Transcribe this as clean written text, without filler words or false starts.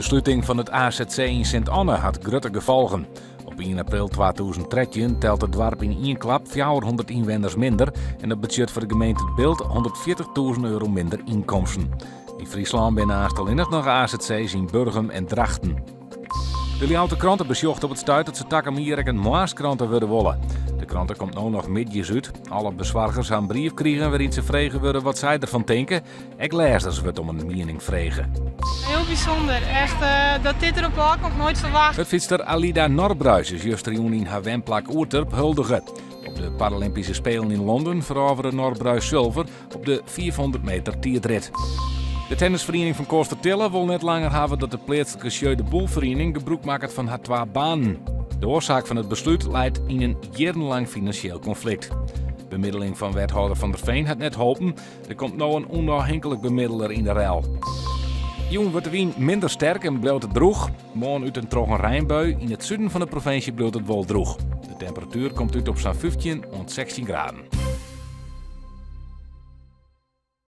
De sluiting van het AZC in Sint-Anne had grote gevolgen. Op 1 april 2013 telt het dorp in één klap 400 inwoners minder en dat budget voor de gemeente Het Bilt €140.000 minder inkomsten. In Friesland binnen alleen nog AZC's in Burgum en Drachten. De Ljouwte kranten besjocht op het stuit dat ze takkenmierlijk een Maaskranten willen wollen. De kranten komt nu nog midjes uit. Alle bezorgers gaan een brief krijgen waarin ze vragen worden wat zij ervan denken. Ik lees dat ze het om een mening vragen. Heel bijzonder, echt dat dit erop aankomt, nooit verwacht. Het fietster Alida Norbruis is juist in haar wenplak Oerterp huldigen. Op de Paralympische Spelen in Londen veroverde Norbruis zilver op de 400 meter tijdrit. De tennisvereniging van Kostertille wil net langer hebben dat de plaatselijke Jeu de Boel-vereniging gebruik maakt van haar 2 banen. De oorzaak van het besluit leidt in een jarenlang financieel conflict. Bemiddeling van wethouder Van der Veen had net geholpen. Er komt nu een onafhankelijk bemiddeler in de ruil. Jong wordt de wien minder sterk en bleef het droog. Morgen uit een trage Rijnbui. In het zuiden van de provincie bleef het wel droog. De temperatuur komt uit op zo'n 15 tot 16 graden.